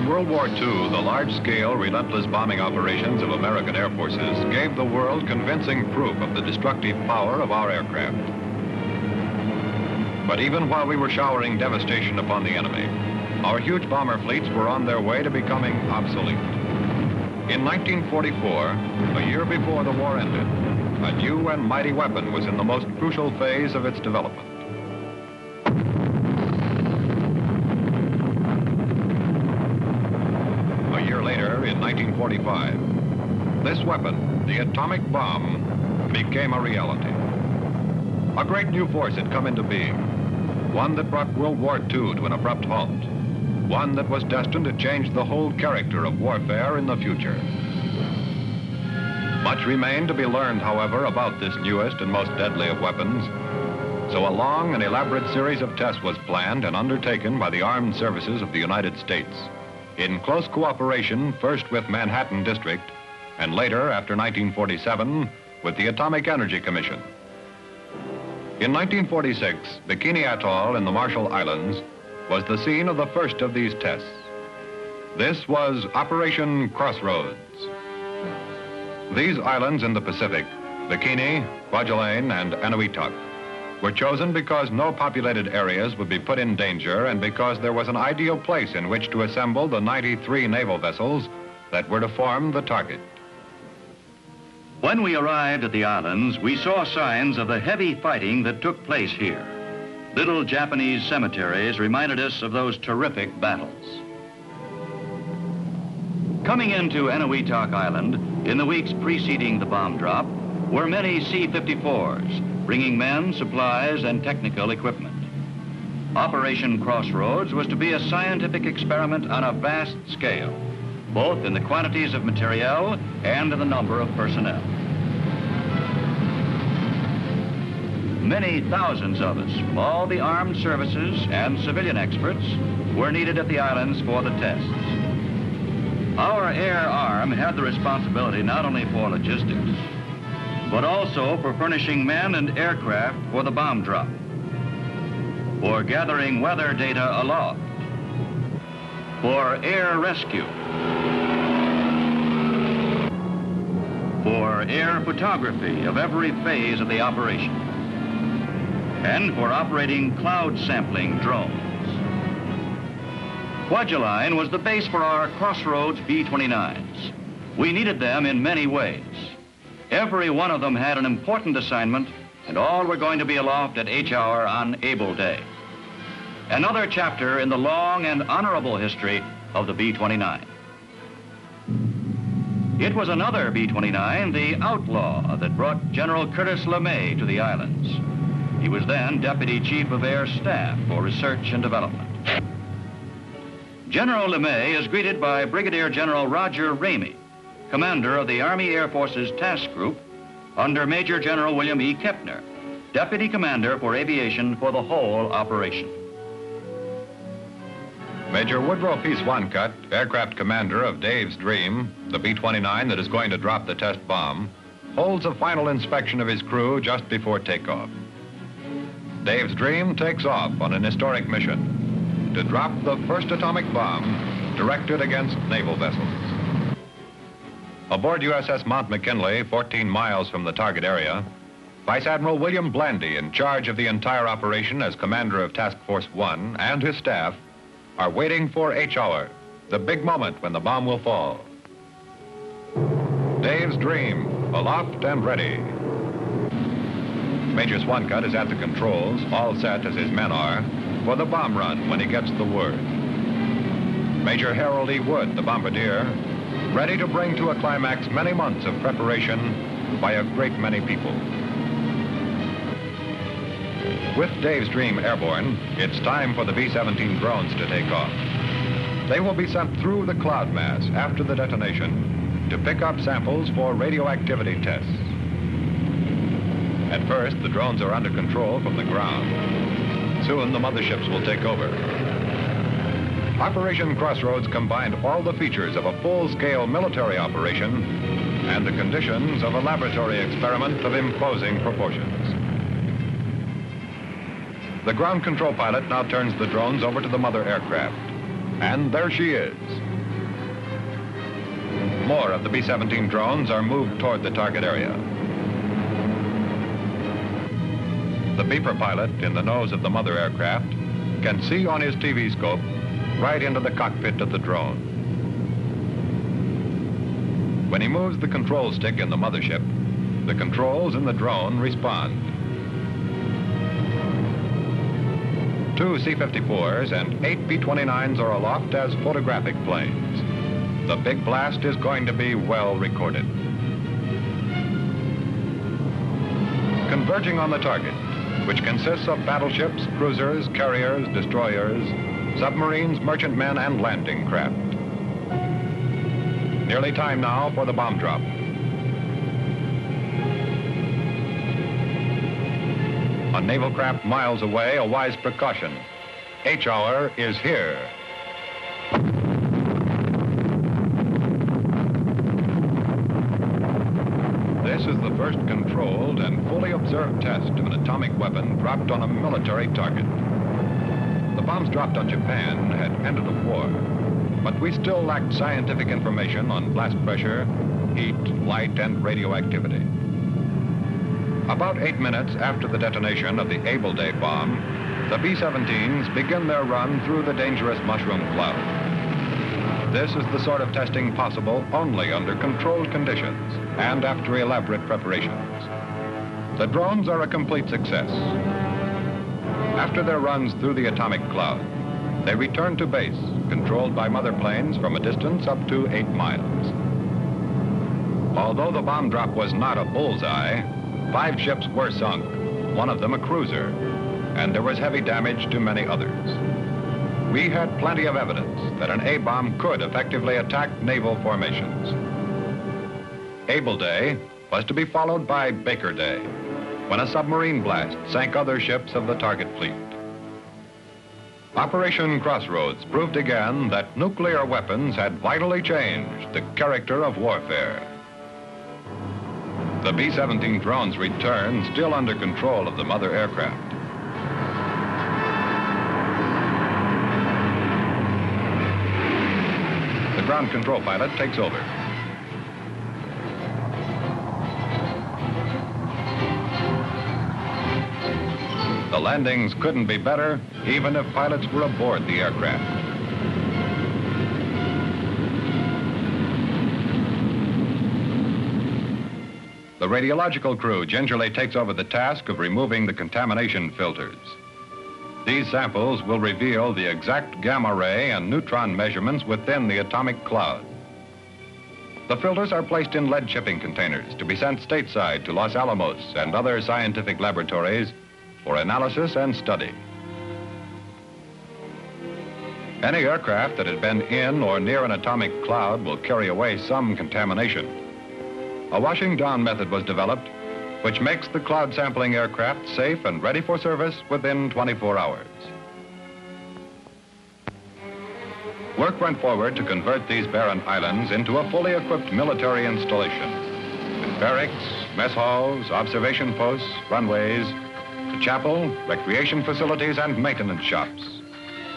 In World War II, the large-scale, relentless bombing operations of American air forces gave the world convincing proof of the destructive power of our aircraft. But even while we were showering devastation upon the enemy, our huge bomber fleets were on their way to becoming obsolete. In 1944, a year before the war ended, a new and mighty weapon was in the most crucial phase of its development. A year later, in 1945, this weapon, the atomic bomb, became a reality. A great new force had come into being, one that brought World War II to an abrupt halt, one that was destined to change the whole character of warfare in the future. Much remained to be learned, however, about this newest and most deadly of weapons. So a long and elaborate series of tests was planned and undertaken by the armed services of the United States, in close cooperation first with Manhattan District, and later, after 1947, with the Atomic Energy Commission. In 1946, Bikini Atoll in the Marshall Islands was the scene of the first of these tests. This was Operation Crossroads. These islands in the Pacific, Bikini, Kwajalein, and Eniwetok, were chosen because no populated areas would be put in danger and because there was an ideal place in which to assemble the 93 naval vessels that were to form the target. When we arrived at the islands, we saw signs of the heavy fighting that took place here. Little Japanese cemeteries reminded us of those terrific battles. Coming into Eniwetok Island in the weeks preceding the bomb drop were many C-54s, bringing men, supplies, and technical equipment. Operation Crossroads was to be a scientific experiment on a vast scale, both in the quantities of materiel and in the number of personnel. Many thousands of us, from all the armed services and civilian experts, were needed at the islands for the tests. Our air arm had the responsibility not only for logistics, but also for furnishing men and aircraft for the bomb drop, for gathering weather data aloft, for air rescue, for air photography of every phase of the operation, and for operating cloud sampling drones. Kwajalein was the base for our Crossroads B-29s. We needed them in many ways. Every one of them had an important assignment, and all were going to be aloft at H-hour on Able Day. Another chapter in the long and honorable history of the B-29. It was another B-29, the Outlaw, that brought General Curtis LeMay to the islands. He was then Deputy Chief of Air Staff for Research and Development. General LeMay is greeted by Brigadier General Roger Ramey, commander of the Army Air Forces Task Group under Major General William E. Kepner, Deputy Commander for Aviation for the whole operation. Major Woodrow P. Swancutt, aircraft commander of Dave's Dream, the B-29 that is going to drop the test bomb, holds a final inspection of his crew just before takeoff. Dave's Dream takes off on an historic mission to drop the first atomic bomb directed against naval vessels. Aboard USS Mount McKinley, 14 miles from the target area, Vice Admiral William Blandy, in charge of the entire operation as commander of Task Force 1, and his staff are waiting for H-hour, the big moment when the bomb will fall. Dave's Dream, aloft and ready. Major Swancutt is at the controls, all set as his men are, for the bomb run when he gets the word. Major Harold E. Wood, the bombardier, ready to bring to a climax many months of preparation by a great many people. With Dave's Dream airborne, it's time for the B-17 drones to take off. They will be sent through the cloud mass after the detonation to pick up samples for radioactivity tests. At first, the drones are under control from the ground. Soon, the motherships will take over. Operation Crossroads combined all the features of a full-scale military operation and the conditions of a laboratory experiment of imposing proportions. The ground control pilot now turns the drones over to the mother aircraft. And there she is, More of the B-17 drones are moved toward the target area. The beeper pilot in the nose of the mother aircraft can see on his TV scope right into the cockpit of the drone. When he moves the control stick in the mothership, the controls in the drone respond. Two C-54s and 8 B-29s are aloft as photographic planes. The big blast is going to be well recorded. Converging on the target, which consists of battleships, cruisers, carriers, destroyers, submarines, merchantmen, and landing craft. Nearly time now for the bomb drop. A naval craft miles away, a wise precaution. H-hour is here. This is the first controlled and fully observed test of an atomic weapon dropped on a military target. The bombs dropped on Japan had ended a war, but we still lacked scientific information on blast pressure, heat, light, and radioactivity. About 8 minutes after the detonation of the Able Day bomb, the B-17s begin their run through the dangerous mushroom cloud. This is the sort of testing possible only under controlled conditions and after elaborate preparations. The drones are a complete success. After their runs through the atomic cloud, they return to base, controlled by mother planes from a distance up to 8 miles. Although the bomb drop was not a bullseye, 5 ships were sunk, one of them a cruiser, and there was heavy damage to many others. We had plenty of evidence that an A-bomb could effectively attack naval formations. Able Day was to be followed by Baker Day, when a submarine blast sank other ships of the target fleet. Operation Crossroads proved again that nuclear weapons had vitally changed the character of warfare. The B-17 drones returned still under control of the mother aircraft. The ground control pilot takes over. The landings couldn't be better, even if pilots were aboard the aircraft. The radiological crew gingerly takes over the task of removing the contamination filters. These samples will reveal the exact gamma ray and neutron measurements within the atomic cloud. The filters are placed in lead shipping containers to be sent stateside to Los Alamos and other scientific laboratories for analysis and study. Any aircraft that had been in or near an atomic cloud will carry away some contamination. A washing down method was developed which makes the cloud sampling aircraft safe and ready for service within 24 hours. Work went forward to convert these barren islands into a fully equipped military installation, with barracks, mess halls, observation posts, runways, a chapel, recreation facilities, and maintenance shops.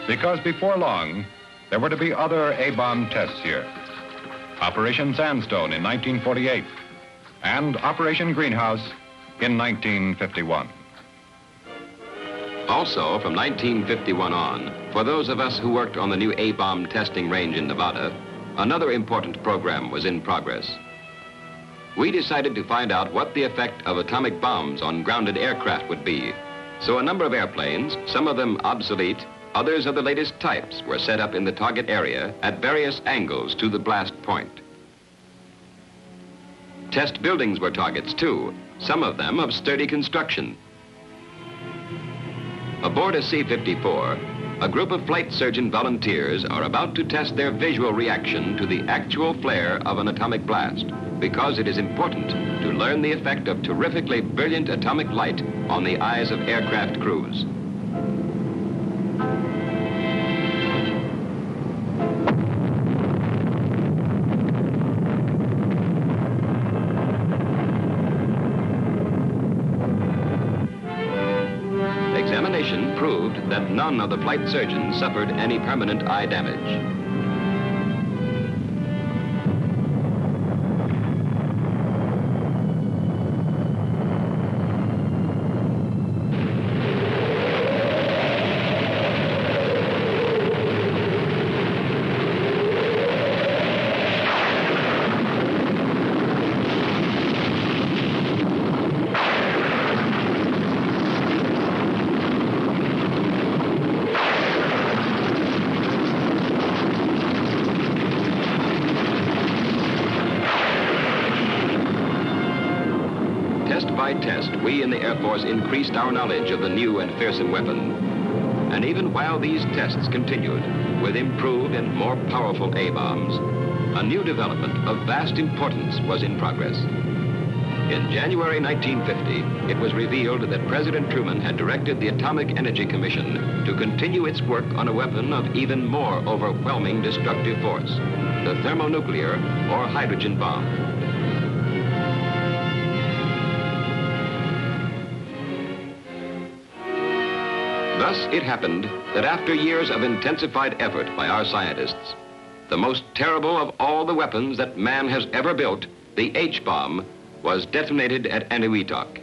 Because before long, there were to be other A-bomb tests here. Operation Sandstone in 1948, and Operation Greenhouse in 1951. Also, from 1951 on, for those of us who worked on the new A-bomb testing range in Nevada, another important program was in progress. We decided to find out what the effect of atomic bombs on grounded aircraft would be. So a number of airplanes, some of them obsolete, others of the latest types, were set up in the target area at various angles to the blast point. Test buildings were targets too, some of them of sturdy construction. Aboard a C-54, a group of flight surgeon volunteers are about to test their visual reaction to the actual flare of an atomic blast, because it is important to learn the effect of terrifically brilliant atomic light on the eyes of aircraft crews. Examination proved that none of the flight surgeons suffered any permanent eye damage. test, we in the Air Force increased our knowledge of the new and fearsome weapon. And even while these tests continued, with improved and more powerful A-bombs, a new development of vast importance was in progress. In January 1950, it was revealed that President Truman had directed the Atomic Energy Commission to continue its work on a weapon of even more overwhelming destructive force, the thermonuclear or hydrogen bomb. Thus, it happened that after years of intensified effort by our scientists, the most terrible of all the weapons that man has ever built, the H-bomb, was detonated at Eniwetok.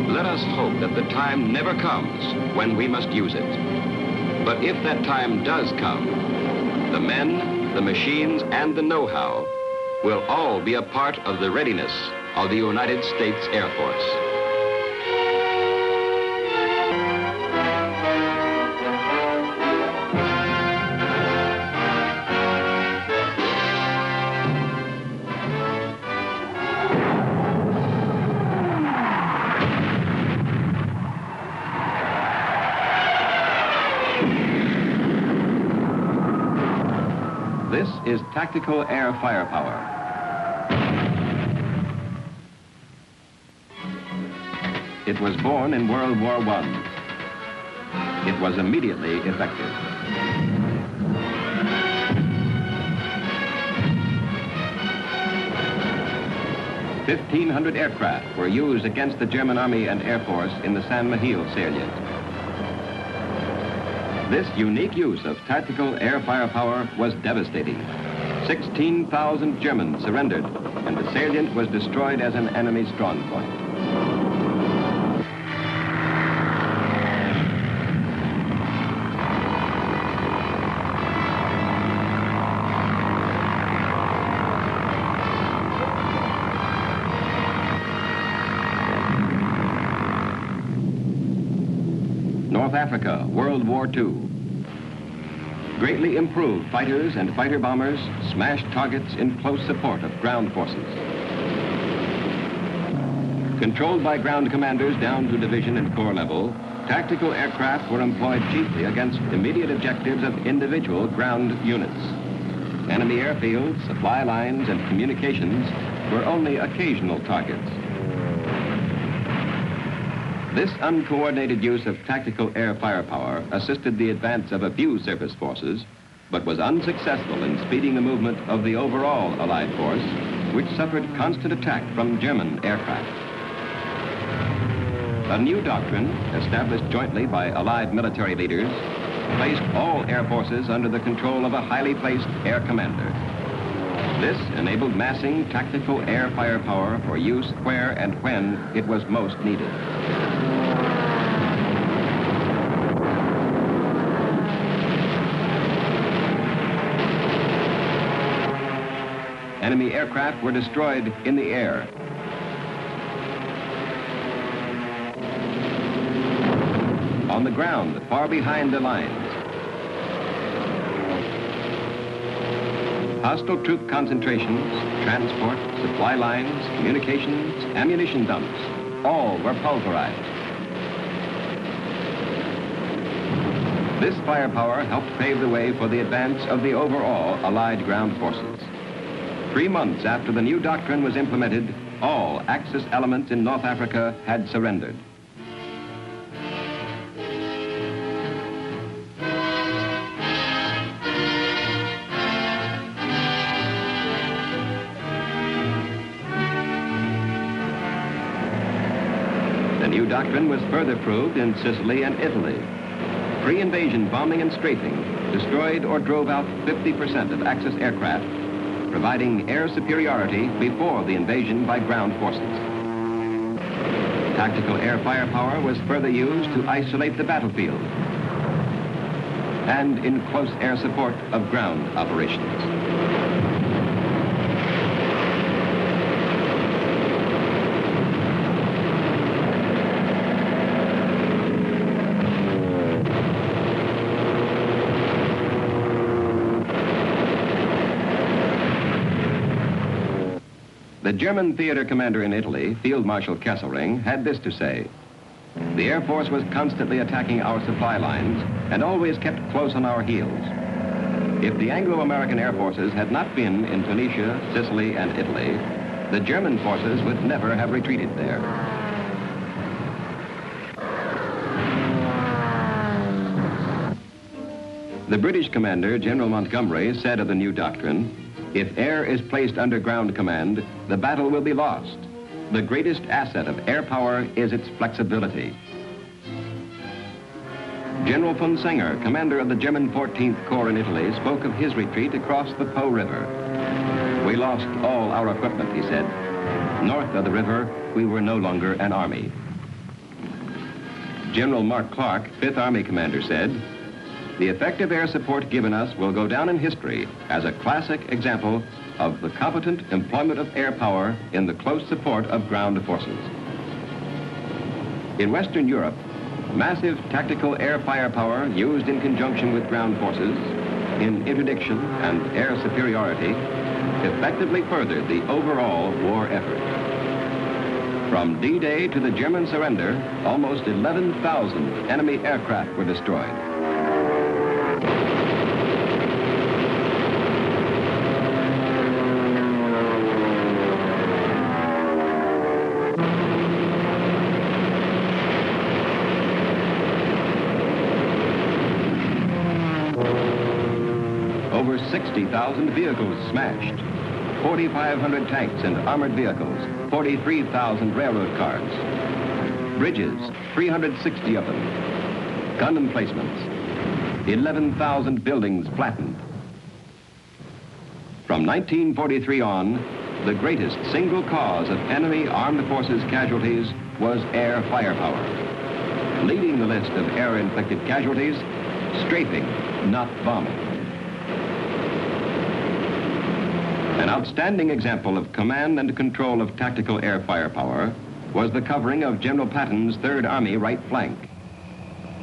Let us hope that the time never comes when we must use it. But if that time does come, the men, the machines, and the know-how will all be a part of the readiness of the United States Air Force. This is tactical air firepower. It was born in World War I. It was immediately effective. "1,500 aircraft were used against the German Army and Air Force in the San Miguel salient. This unique use of tactical air firepower was devastating. 16,000 Germans surrendered, and the salient was destroyed as an enemy strong point. North Africa, World War II. Greatly improved fighters and fighter bombers smashed targets in close support of ground forces. Controlled by ground commanders down to division and corps level, tactical aircraft were employed chiefly against immediate objectives of individual ground units. Enemy airfields, supply lines, and communications were only occasional targets. This uncoordinated use of tactical air firepower assisted the advance of a few surface forces, but was unsuccessful in speeding the movement of the overall Allied force, which suffered constant attack from German aircraft. A new doctrine, established jointly by Allied military leaders, placed all air forces under the control of a highly placed air commander. This enabled massing tactical air firepower for use where and when it was most needed. Enemy aircraft were destroyed in the air. On the ground, far behind the lines. Hostile troop concentrations, transport, supply lines, communications, ammunition dumps, all were pulverized. This firepower helped pave the way for the advance of the overall Allied ground forces. 3 months after the new doctrine was implemented, all Axis elements in North Africa had surrendered. The new doctrine was further proved in Sicily and Italy. Pre-invasion bombing and strafing destroyed or drove out 50% of Axis aircraft, providing air superiority before the invasion by ground forces. Tactical air firepower was further used to isolate the battlefield and in close air support of ground operations. The German theater commander in Italy, Field Marshal Kesselring, had this to say: "The Air Force was constantly attacking our supply lines and always kept close on our heels. If the Anglo-American Air Forces had not been in Tunisia, Sicily, and Italy, the German forces would never have retreated there." The British commander, General Montgomery, said of the new doctrine, "If air is placed under ground command, the battle will be lost. The greatest asset of air power is its flexibility." General von Senger, commander of the German 14th Corps in Italy, spoke of his retreat across the Po River. "We lost all our equipment," he said. "North of the river, we were no longer an army." General Mark Clark, 5th Army commander, said, "The effective air support given us will go down in history as a classic example of the competent employment of air power in the close support of ground forces." In Western Europe, massive tactical air firepower used in conjunction with ground forces in interdiction and air superiority effectively furthered the overall war effort. From D-Day to the German surrender, almost 11,000 enemy aircraft were destroyed. Over 60,000 vehicles smashed, 4,500 tanks and armored vehicles, 43,000 railroad cars, bridges, 360 of them, gun emplacements, 11,000 buildings flattened. From 1943 on, the greatest single cause of enemy armed forces casualties was air firepower. Leading the list of air-inflicted casualties, strafing, not bombing. An outstanding example of command and control of tactical air firepower was the covering of General Patton's 3rd Army right flank.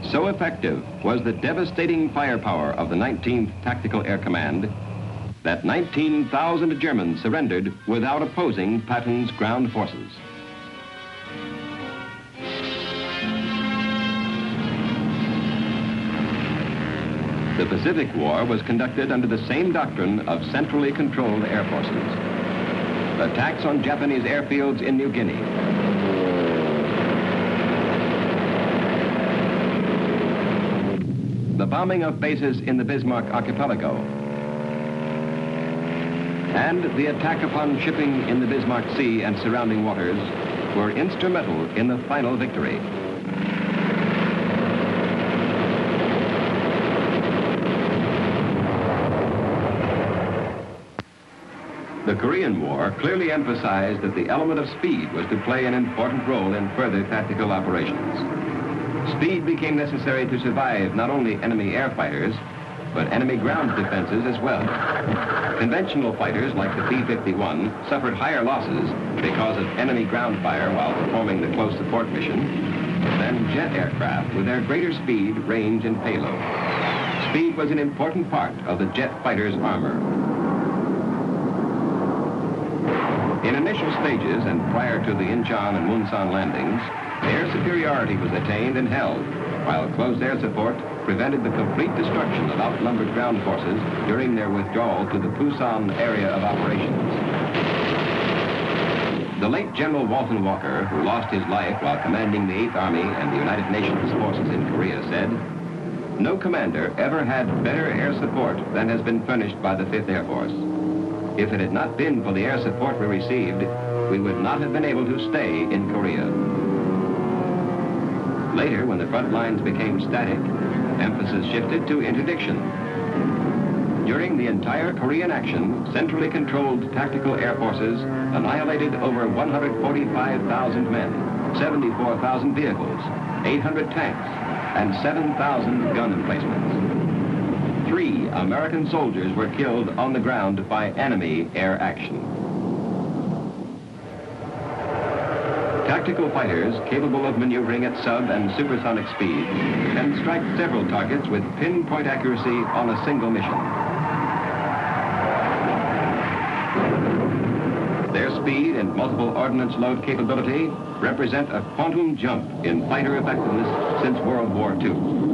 So effective was the devastating firepower of the 19th Tactical Air Command that 19,000 Germans surrendered without opposing Patton's ground forces. The Pacific War was conducted under the same doctrine of centrally controlled air forces. Attacks on Japanese airfields in New Guinea, the bombing of bases in the Bismarck archipelago, and the attack upon shipping in the Bismarck Sea and surrounding waters were instrumental in the final victory. The Korean War clearly emphasized that the element of speed was to play an important role in further tactical operations. Speed became necessary to survive not only enemy air fighters, but enemy ground defenses as well. Conventional fighters like the P-51 suffered higher losses because of enemy ground fire while performing the close support mission than jet aircraft with their greater speed, range, and payload. Speed was an important part of the jet fighter's armor. In initial stages and prior to the Incheon and Munsan landings, air superiority was attained and held, while close air support prevented the complete destruction of outnumbered ground forces during their withdrawal to the Pusan area of operations. The late General Walton Walker, who lost his life while commanding the 8th Army and the United Nations forces in Korea, said, "No commander ever had better air support than has been furnished by the 5th Air Force. If it had not been for the air support we received, we would not have been able to stay in Korea." Later, when the front lines became static, emphasis shifted to interdiction. During the entire Korean action, centrally controlled tactical air forces annihilated over 145,000 men, 74,000 vehicles, 800 tanks, and 7,000 gun emplacements. 3 American soldiers were killed on the ground by enemy air action. Tactical fighters capable of maneuvering at sub and supersonic speed can strike several targets with pinpoint accuracy on a single mission. Their speed and multiple ordnance load capability represent a quantum jump in fighter effectiveness since World War II.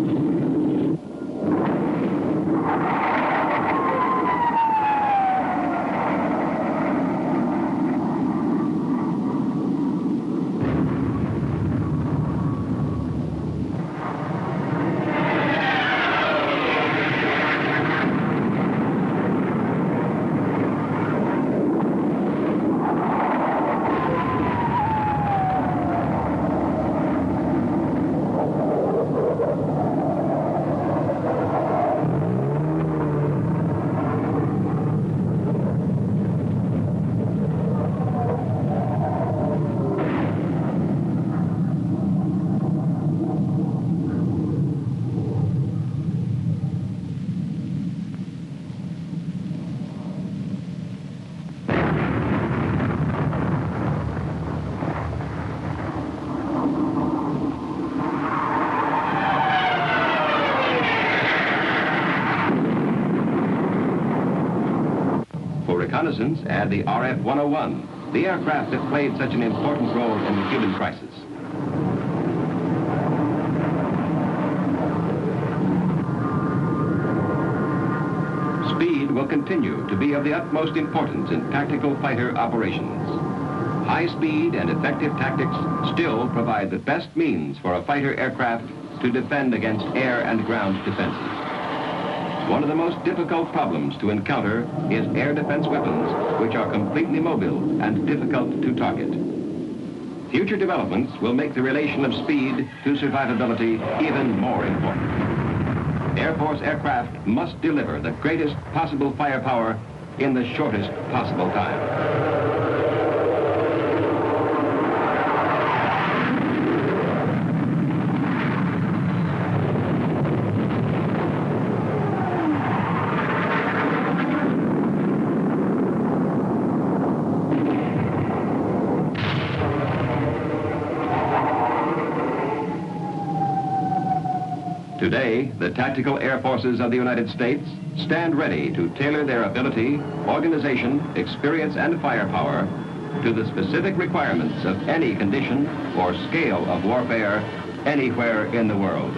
Reconnaissance, add the RF-101, the aircraft that played such an important role in the Cuban crisis. Speed will continue to be of the utmost importance in tactical fighter operations. High speed and effective tactics still provide the best means for a fighter aircraft to defend against air and ground defenses. One of the most difficult problems to encounter is air defense weapons, which are completely mobile and difficult to target. Future developments will make the relation of speed to survivability even more important. Air Force aircraft must deliver the greatest possible firepower in the shortest possible time. Today, the tactical air forces of the United States stand ready to tailor their ability, organization, experience, and firepower to the specific requirements of any condition or scale of warfare anywhere in the world.